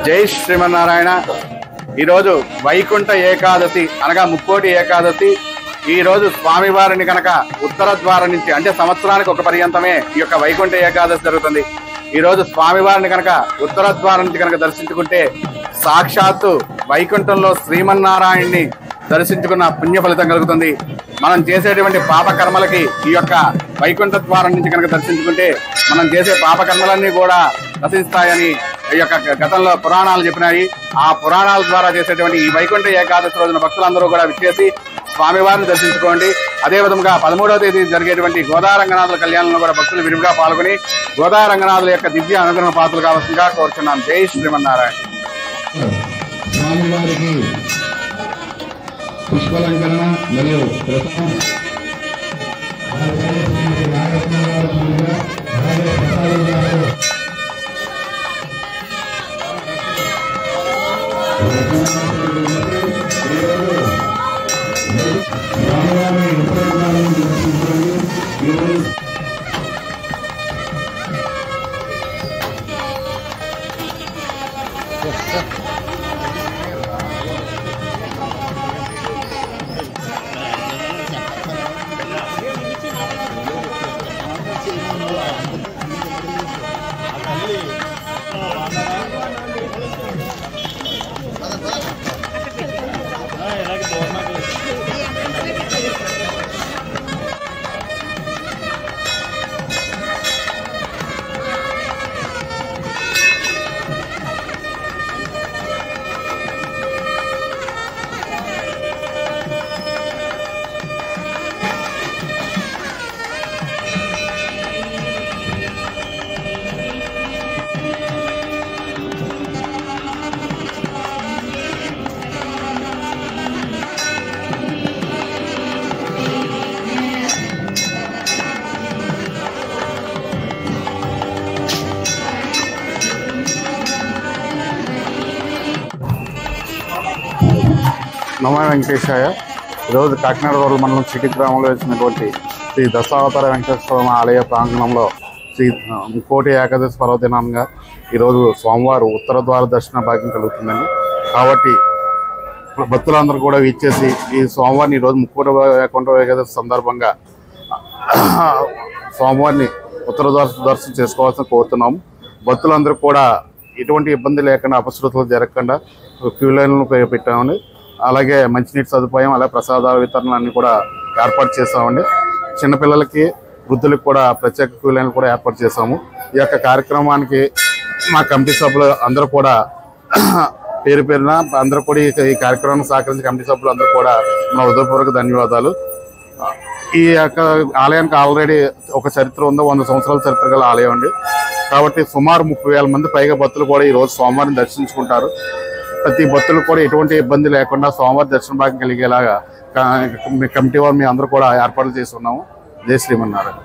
జై శ్రీమన్నారాయణ. ఈరోజు వైకుంఠ ఏకాదశి అనగా ముక్కోటి ఏకాదశి. ఈ రోజు స్వామివారిని కనుక ఉత్తర ద్వారం నుంచి అంటే సంవత్సరానికి ఒక పర్యంతమే ఈ యొక్క వైకుంఠ ఏకాదశి జరుగుతుంది. ఈ రోజు స్వామివారిని కనుక ఉత్తర ద్వారం నుంచి కనుక దర్శించుకుంటే సాక్షాత్తు వైకుంఠంలో శ్రీమన్నారాయణ్ణి దర్శించుకున్న పుణ్య ఫలితం కలుగుతుంది. మనం చేసేటువంటి పాపకర్మలకి ఈ యొక్క వైకుంఠ ద్వారం నుంచి కనుక దర్శించుకుంటే మనం చేసే పాపకర్మలన్నీ కూడా నశిస్తాయని ఈ యొక్క గతంలో పురాణాలు చెప్పినాయి. ఆ పురాణాల ద్వారా చేసేటువంటి ఈ వైకుంఠ ఏకాదశి రోజున భక్తులందరూ కూడా విచ్చేసి స్వామివారిని దర్శించుకోండి. అదే విధంగా 13వ తేదీ జరిగేటువంటి గోదారంగనాథుల కళ్యాణంలో కూడా భక్తులు విరివిగా పాల్గొని గోదారంగనాథుల యొక్క దివ్య అనుగ్రహ పాత్రలు కావాల్సిందిగా కోరుచున్నాం. జై శ్రీమన్నారాయణ. స్వామివారికి పుష్పలంకరణ మరియు నమో వెంకటేశాయ. ఈరోజు కాకినాడ రూరల్ మండలం సిటీ గ్రామంలో వచ్చినటువంటి శ్రీ దశావతార వెంకటేశ్వర ఆలయ ప్రాంగణంలో శ్రీ ముక్కోటి ఏకాదశి పర్వదినంగా ఈరోజు సోమవారం ఉత్తర ద్వార దర్శన భాగ్యం కలుగుతుందండి. కాబట్టి భక్తులందరూ కూడా ఇచ్చేసి ఈ సోమవారం ఈరోజు ముక్కోటి ఏకాదశి సందర్భంగా సోమవారిని ఉత్తర ద్వార దర్శనం చేసుకోవాల్సిన కోరుతున్నాము. భక్తులందరూ కూడా ఎటువంటి ఇబ్బంది లేకుండా అపశృతులు జరగకుండా క్యూ లైన్లు పెట్టామని, అలాగే మంచినీటి సదుపాయం, అలాగే ప్రసాదాల వితరణ అన్ని కూడా ఏర్పాటు చేసామండి. చిన్నపిల్లలకి వృద్ధులకు కూడా ప్రత్యేక క్యూ లైన్లు కూడా ఏర్పాటు చేసాము. ఈ యొక్క కార్యక్రమానికి మా కమిటీ సభ్యులు అందరూ కూడా పేరు పేరున అందరూ కూడా ఈ కార్యక్రమాన్ని సహకరించిన కమిటీ సభ్యులు అందరూ కూడా మా హృదయపూర్వక ధన్యవాదాలు. ఈ యొక్క ఆలయానికి ఆల్రెడీ ఒక చరిత్ర ఉందో 100 సంవత్సరాల చరిత్ర గల ఆలయం అండి. కాబట్టి సుమారు 30,000 మంది పైగా భక్తులు కూడా ఈరోజు సోమవారం దర్శించుకుంటారు. ప్రతి భక్తులు కూడా ఎటువంటి ఇబ్బంది లేకుండా సోమవారం దర్శన భాగ్యం కలిగేలాగా కమిటీ వారు మీ అందరూ కూడా ఏర్పాట్లు చేసి ఉన్నాము. జై శ్రీమన్నారాయణ.